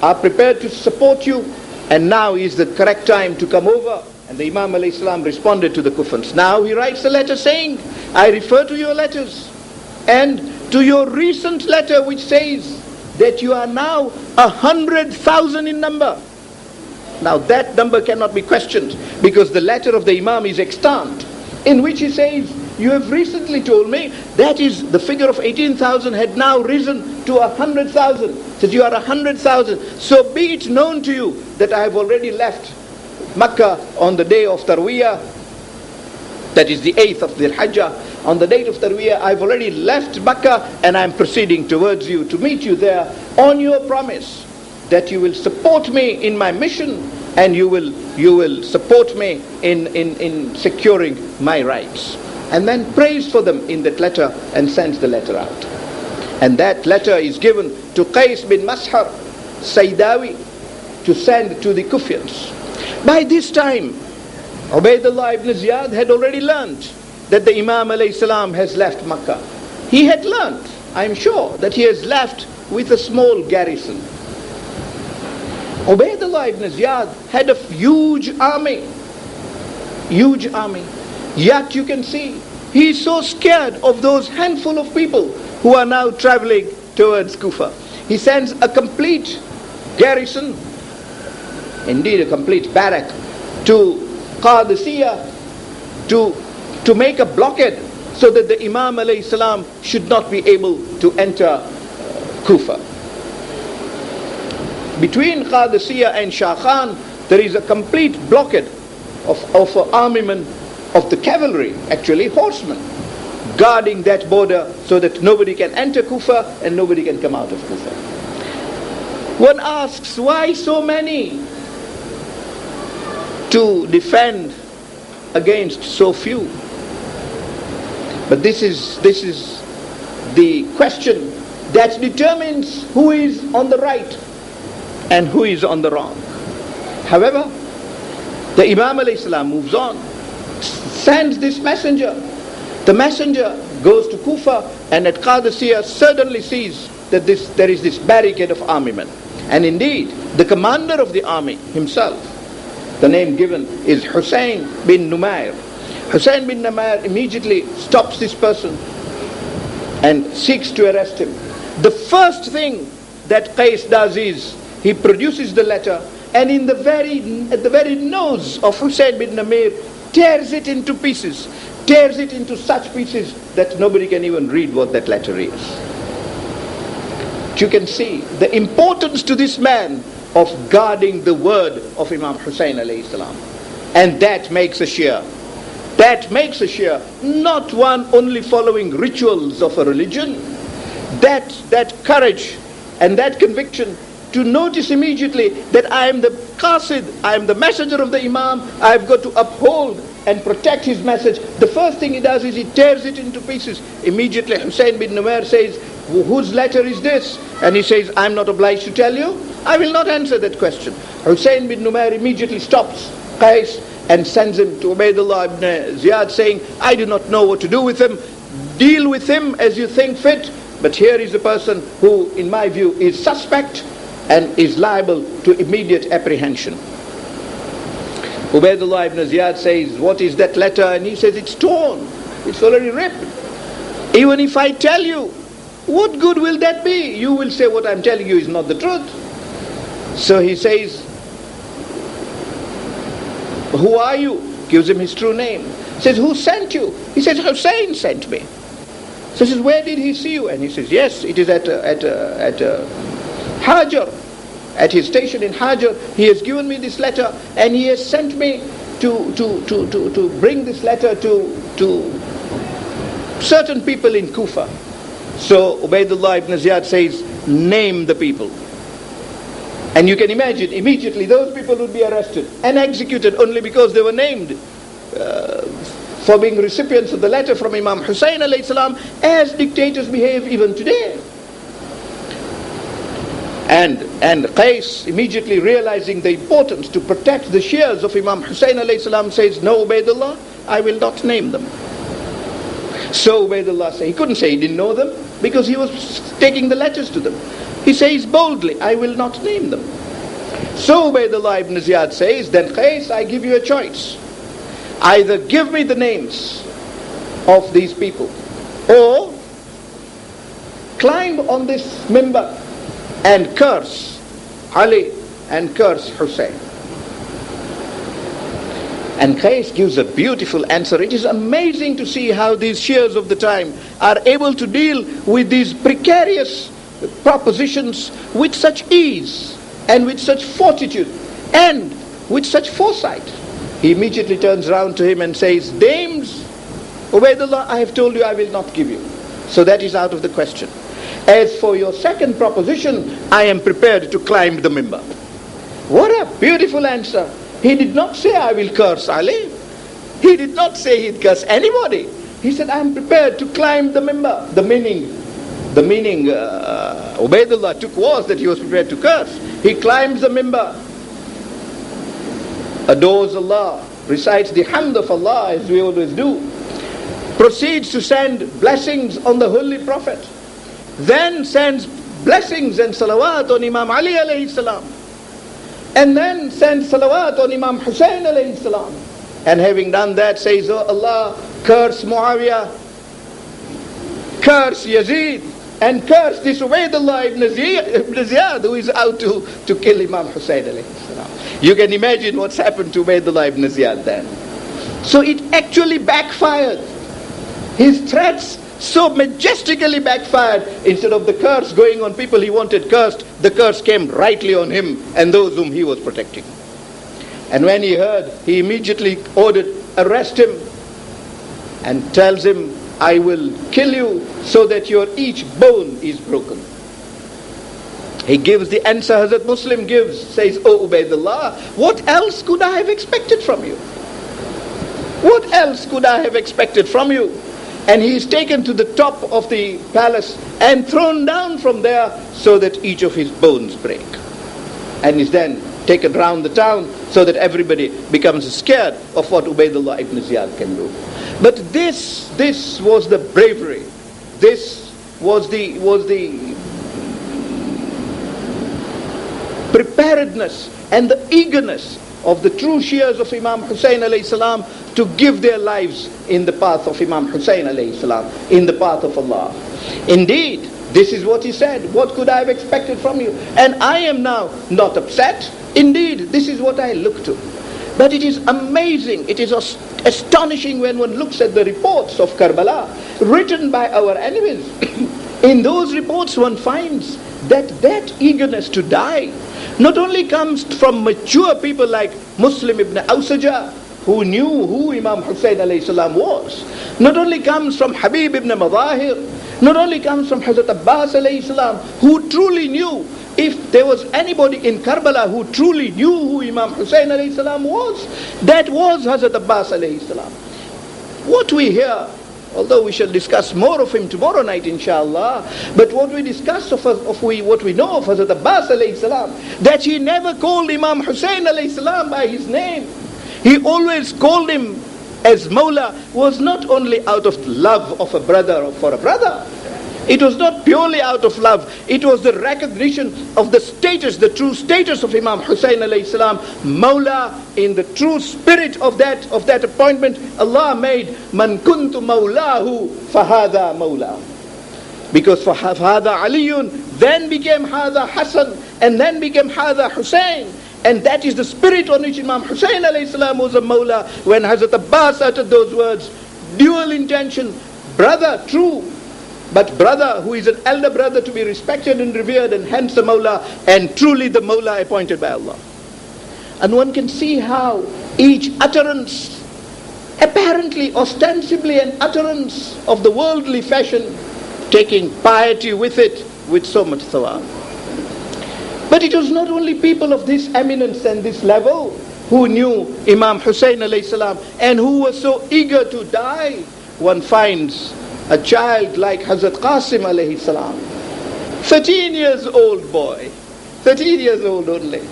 are prepared to support you, and now is the correct time to come over. And the Imam alayhi salam responded to the Kufans. Now he writes a letter saying, I refer to your letters and to your recent letter which says that you are now 100,000 in number. Now that number cannot be questioned, because the letter of the Imam is extant, in which he says, you have recently told me, that is the figure of 18,000 had now risen to 100,000. Says you are 100,000. So be it known to you that I have already left Makkah on the day of Tarwiyah, that is the 8th of Dhul Hijjah. On the date of Tarwiyah, I've already left Makkah and I'm proceeding towards you to meet you there on your promise that you will support me in my mission and you will support me in securing my rights. And then prays for them in that letter and sends the letter out. And that letter is given to Qais bin Mashar Saydawi to send to the Kufians. By this time, Ubaidullah ibn Ziyad had already learned that the Imam alayhi salam has left Makkah. He had learned, I'm sure, that he has left with a small garrison. Ubaidullah ibn Ziyad had a huge army. Yet you can see, he is so scared of those handful of people who are now traveling towards Kufa. He sends a complete garrison, indeed a complete barrack, to Qadisiyah to make a blockade so that the Imam alayhi salam should not be able to enter Kufa. Between Qadisiyah and Shah Khan, there is a complete blockade of armament of the cavalry, actually horsemen, guarding that border so that nobody can enter Kufa and nobody can come out of Kufa. One asks, why so many to defend against so few? But this is the question that determines who is on the right and who is on the wrong. However, the Imam alayhi salam moves on, sends this messenger. The messenger goes to Kufa and at Qadisiyah certainly sees that there is this barricade of armament. And indeed, the commander of the army himself, the name given is Hussein bin Numair. Hussein bin Numair immediately stops this person and seeks to arrest him. The first thing that Qais does is he produces the letter, and at the very nose of Hussein bin Numair, tears it into pieces, tears it into such pieces that nobody can even read what that letter is. You can see the importance to this man of guarding the word of Imam Hussein alayhi salam. And that makes a Shia. That makes a Shia not one only following rituals of a religion. That courage and that conviction to notice immediately that I am the Qasid, I am the messenger of the Imam, I've got to uphold and protect his message. The first thing he does is he tears it into pieces. Immediately Hussein bin Numair says, whose letter is this? And he says, I'm not obliged to tell you. I will not answer that question. Hussein bin Numair immediately stops Qais and sends him to Ubaidullah ibn Ziyad saying, I do not know what to do with him. Deal with him as you think fit. But here is a person who, in my view, is suspect and is liable to immediate apprehension. Ubaidullah ibn Ziyad says, what is that letter? And he says, it's torn. It's already ripped. Even if I tell you, what good will that be? You will say what I'm telling you is not the truth. So he says, who are you? Gives him his true name. Says, who sent you? He says, Hussein sent me. So he says, where did he see you? And he says, yes, it is at Hajar, at his station in Hajar. He has given me this letter and he has sent me to bring this letter to certain people in Kufa. So Ubaidullah ibn Ziyad says, name the people. And you can imagine, immediately those people would be arrested and executed only because they were named for being recipients of the letter from Imam Hussein alayhi salam, as dictators behave even today. And Qais, immediately realizing the importance to protect the Shias of Imam Hussein alayhi salam, says, no, Ubaidullah, I will not name them. So Ubaidullah said, he couldn't say he didn't know them because he was taking the letters to them. He says boldly, I will not name them. So Ubaidullah ibn Ziyad says, then Qais, I give you a choice. Either give me the names of these people or climb on this mimbar and curse Ali and curse Hussein. And Qais gives a beautiful answer. It is amazing to see how these Shias of the time are able to deal with these precarious propositions with such ease and with such fortitude and with such foresight. He immediately turns around to him and says, names, Ubaidullah, I have told you I will not give you. So that is out of the question. As for your second proposition, I am prepared to climb the mimbar. What a beautiful answer. He did not say, I will curse Ali. He did not say he'd curse anybody. He said, I am prepared to climb the mimbar. The meaning Ubaidullah took was that he was prepared to curse. He climbs the mimbar, adores Allah, recites the hamd of Allah as we always do, proceeds to send blessings on the Holy Prophet, then sends blessings and salawat on Imam Ali alayhi salam, and then sends salawat on Imam Hussein alayhi salam. And having done that says, oh Allah, curse Muawiyah, curse Yazid, and curse this Ubaidullah ibn Ziyad who is out to kill Imam Hussein alayhi salam. You can imagine what's happened to Ubaidullah ibn Ziyad then. So it actually backfired. His threats so majestically backfired. Instead of the curse going on people he wanted cursed, the curse came rightly on him and those whom he was protecting. And when he heard, he immediately ordered, arrest him, and tells him, I will kill you so that your each bone is broken. He gives the answer Hazrat Muslim gives, says, O Ubaidullah, what else could I have expected from you? What else could I have expected from you? And he is taken to the top of the palace and thrown down from there so that each of his bones break. And is then taken round the town so that everybody becomes scared of what Ubaidullah ibn Ziyad can do. But this was the bravery. This was the preparedness and the eagerness of the true Shias of Imam Hussein alayhi salam to give their lives in the path of Imam Hussein alayhi salam, in the path of Allah. Indeed, this is what he said. What could I have expected from you? And I am now not upset. Indeed, this is what I look to. But it is amazing, it is astonishing when one looks at the reports of Karbala written by our enemies. In those reports one finds that eagerness to die not only comes from mature people like Muslim ibn Awsaja, who knew who Imam Hussein alayhi salam was, not only comes from Habib ibn Madahir, not only comes from Hazrat Abbas alayhi salam, who truly knew. If there was anybody in Karbala who truly knew who Imam Hussein alayhi salam was, that was Hazrat Abbas alayhi salam. What we hear, although we shall discuss more of him tomorrow night inshallah, but what we discuss what we know of Hazrat Abbas alayhi salam, that he never called Imam Hussein alayhi salam by his name. He always called him as Mawla, was not only out of love of a brother or for a brother. It was not purely out of love. It was the recognition of the status, the true status of Imam Hussein alayhi salam, Mawla, in the true spirit of that appointment. Allah made Man kuntu mawlahu fahada mawla. Because for Hada Aliyun, then became Hada Hassan, and then became Hada Hussein. And that is the spirit on which Imam Hussein alayhi salam was a Mawla. When Hazrat Abbas uttered those words, dual intention, brother, true, but brother who is an elder brother to be respected and revered, and hence the Mawla, and truly the Mawla appointed by Allah. And one can see how each utterance, apparently, ostensibly an utterance of the worldly fashion, taking piety with it, with so much thawab. But it was not only people of this eminence and this level who knew Imam Hussein alayhi salam and who were so eager to die. One finds a child like Hazrat Qasim alayhi salam, 13 years old boy, 13 years old only.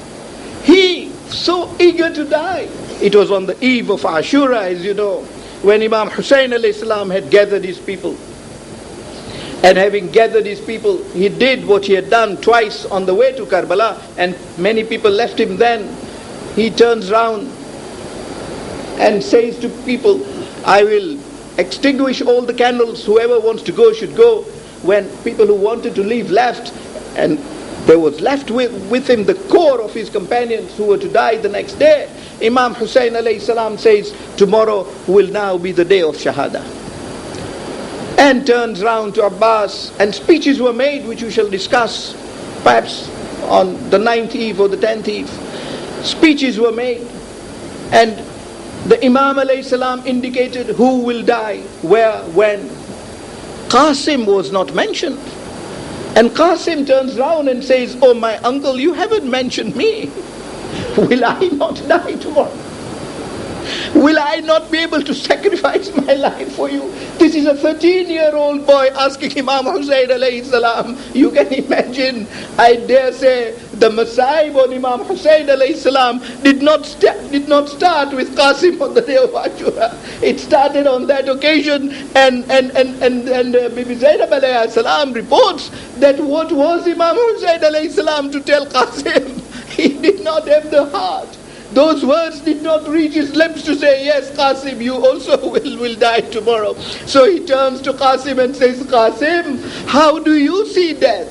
He so eager to die. It was on the eve of Ashura, as you know, when Imam Hussein alayhi salam had gathered his people. And having gathered his people, he did what he had done twice on the way to Karbala, and many people left him then. He turns round and says to people, I will extinguish all the candles, whoever wants to go should go. When people who wanted to leave left, and there was left with him the core of his companions who were to die the next day, Imam Hussein alayhi salam says, tomorrow will now be the day of Shahada. And turns round to Abbas, and speeches were made which we shall discuss perhaps on the 9th eve or the 10th eve. Speeches were made, and the Imam alayhi salam indicated who will die, where, when. Qasim was not mentioned. And Qasim turns round and says, oh my uncle, you haven't mentioned me. Will I not die tomorrow? Will I not be able to sacrifice my life for you? This is a 13-year-old boy asking Imam Hussein alayhi salam. You can imagine, I dare say, the Masaib on Imam Hussein alayhi salam did not start with Qasim on the day of Ashura. It started on that occasion, and Bibi Zainab alayhi salam reports that what was Imam Hussein alayhi salam to tell Qasim? He did not have the heart. Those words did not reach his lips to say, yes, Qasim, you also will die tomorrow. So he turns to Qasim and says, Qasim, how do you see death?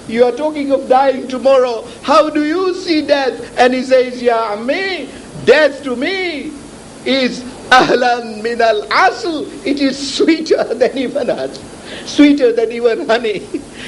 You are talking of dying tomorrow. How do you see death? And he says, Ya Ammi, death to me is Ahlan min al-asl. It is sweeter than even honey.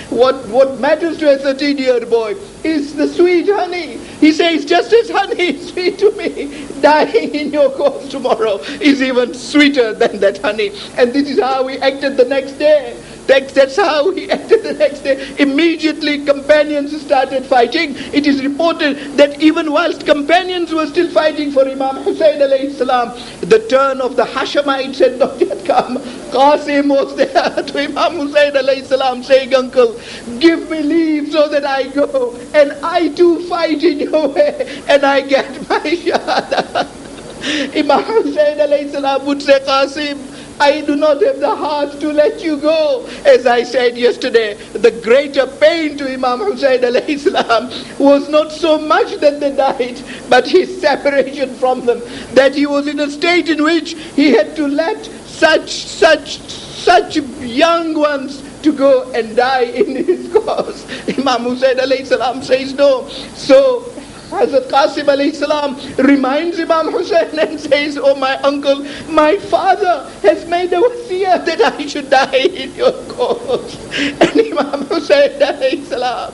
What matters to a 13-year boy is the sweet honey. He says, just as honey is sweet to me, dying in your cause tomorrow is even sweeter than that honey. And this is how he acted the next day. That's how he acted the next day. Immediately companions started fighting. It is reported that even whilst companions were still fighting for Imam Hussein alayhi salam, the turn of the Hashemites had not yet come. Qasim was there to Imam Hussein alayhi salam saying, uncle, give me leave so that I go and I too fight in your way and I get my shahada. Imam Hussein alayhi salam would say, Qasim, I do not have the heart to let you go. As I said yesterday, the greater pain to Imam Hussein alayhi salam was not so much that they died, but his separation from them. That he was in a state in which he had to let such young ones to go and die in his cause. Imam Hussein alayhi salam says no. So Hazrat Qasim alayhi salam reminds Imam Hussein and says, oh my uncle, my father has made a wasiyah that I should die in your cause. And Imam Hussein alayhi salam,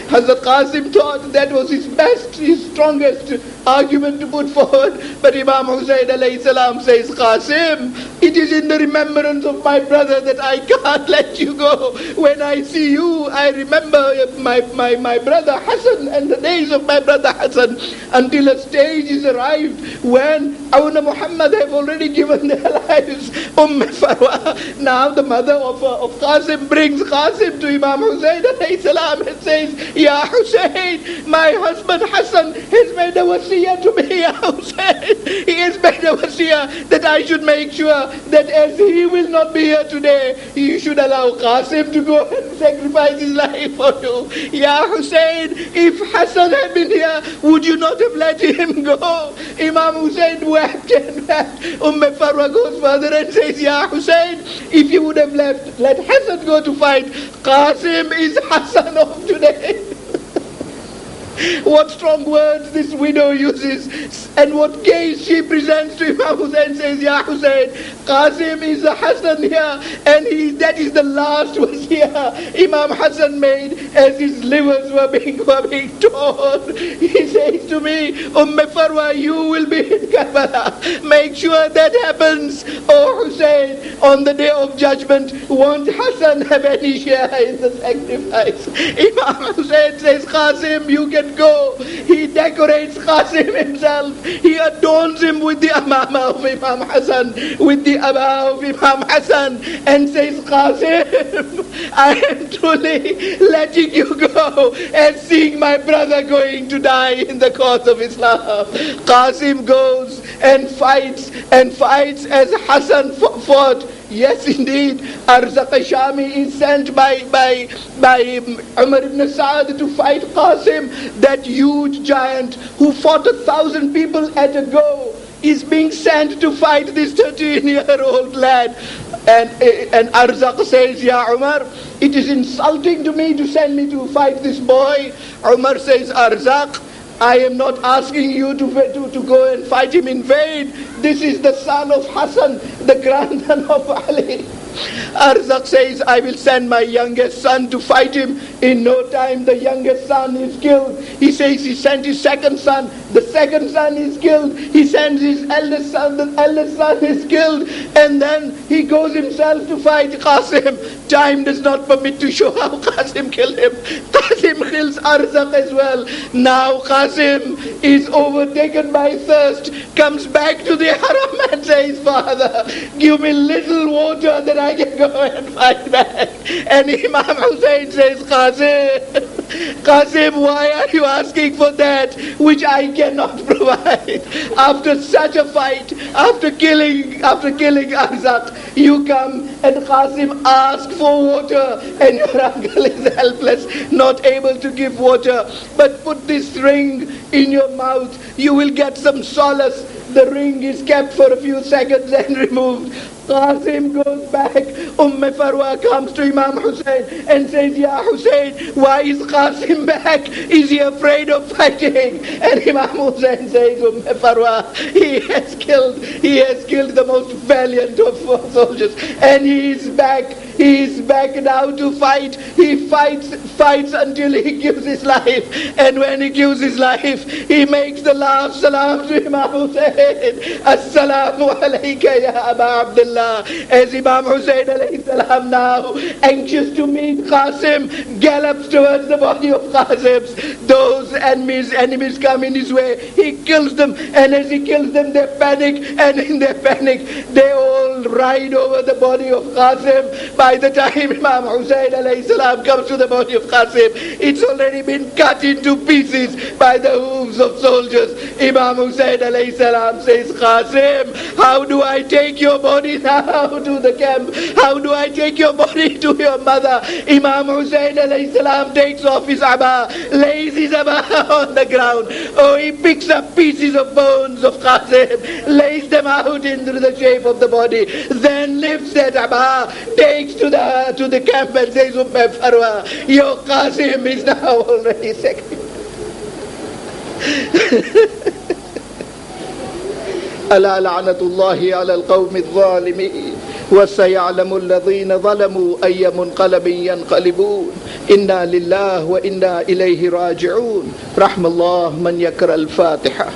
Hazrat Qasim thought that was his best, his strongest argument to put forward. But Imam Hussein alayhi salam says, Qasim, it is in the remembrance of my brother that I can't let you go. When I see you, I remember my brother Hassan and the days of my brother Hassan, until a stage is arrived when Awna Muhammad have already given their lives. Farwa. Now the mother of Qasim brings Qasim to Imam Hussein alayhi salam and says, Ya Hussein, my husband Hassan has made a wasiyah to me, Ya Hussein. He has made a wasiyah that I should make sure that as he will not be here today, you should allow Qasim to go and sacrifice his life for you. Ya Hussein, if Hassan had been here, would you not have let him go? Imam Hussein wept and wept. Farwa goes further and says, Ya Hussein, if you would have let Hassan go to fight, Qasim is Hassan of today. What strong words this widow uses, and what gaze she presents to Imam Hussein. Says, Ya Hussein, Qasim is the Hassan here, and that is the last wasiyah Imam Hassan made as his livers were being torn. He says to me, Farwa, you will be in Karbala. Make sure that happens. Oh Hussein, on the day of judgment, won't Hassan have any share in the sacrifice? Imam Hussein says, Qasim, you can go. He decorates Qasim himself. He adorns him with the amama of Imam Hassan, with the abba of Imam Hassan, and says, Qasim, I am truly letting you go and seeing my brother going to die in the cause of Islam. Qasim goes and fights as Hassan fought. Yes, indeed, Arzaq Shami is sent by Umar ibn Saad to fight Qasim, that huge giant who fought 1,000 people at a go, is being sent to fight this 13-year-old lad. And Arzaq says, Ya Umar, it is insulting to me to send me to fight this boy. Umar says, Arzaq, I am not asking you to go and fight him in vain. This is the son of Hassan, the grandson of Ali. Arzaq says, I will send my youngest son to fight him. In no time, the youngest son is killed. He says he sent his second son. The second son is killed. He sends his eldest son. The eldest son is killed. And then he goes himself to fight Qasim. Time does not permit to show how Qasim killed him. Qasim kills Arzaq as well. Now Qasim is overtaken by thirst, comes back to the haram and says, Father, give me little water that I can go and fight back. And Imam Hussein says, Qasim, why are you asking for that which I cannot provide? After such a fight, after killing Arzaq, you come and Qasim asks for water, and your uncle is helpless, not able to give water. But put this ring in your mouth, you will get some solace. The ring is kept for a few seconds and removed. Qasim goes back. Farwa comes to Imam Hussein and says, Ya Hussein, why is Qasim back? Is he afraid of fighting? And Imam Hussein says, Farwa, he has killed the most valiant of soldiers, and he is back now to fight. He fights until he gives his life, and when he gives his life, he makes the last salam to Imam Hussein. Assalamu alayka ya Aba Abdullah. As Imam Hussein alayhi salam, now anxious to meet Qasim, gallops towards the body of Qasim. Those enemies come in his way. He kills them, and as he kills them, they panic, and in their panic, they all ride over the body of Qasim. By the time Imam Hussein alayhi salam comes to the body of Qasim, it's already been cut into pieces by the hooves of soldiers. Imam Hussein alayhi salam says, Qasim, how do I take your body now to the camp? How do I take your body to your mother? Imam Hussein alayhi salam takes off his aba, lays his aba on the ground. Oh, he picks up pieces of bones of Qasim, lays them out into the shape of the body, then lifts that aba, takes to the camp and says, Farwa, your Qasim is now already sacrificed. ألا لعنة الله على القوم الظالمين وسيعلم الذين ظلموا أي منقلب ينقلبون إنا لله وإنا إليه راجعون. رحم الله من يقرأ الفاتحة.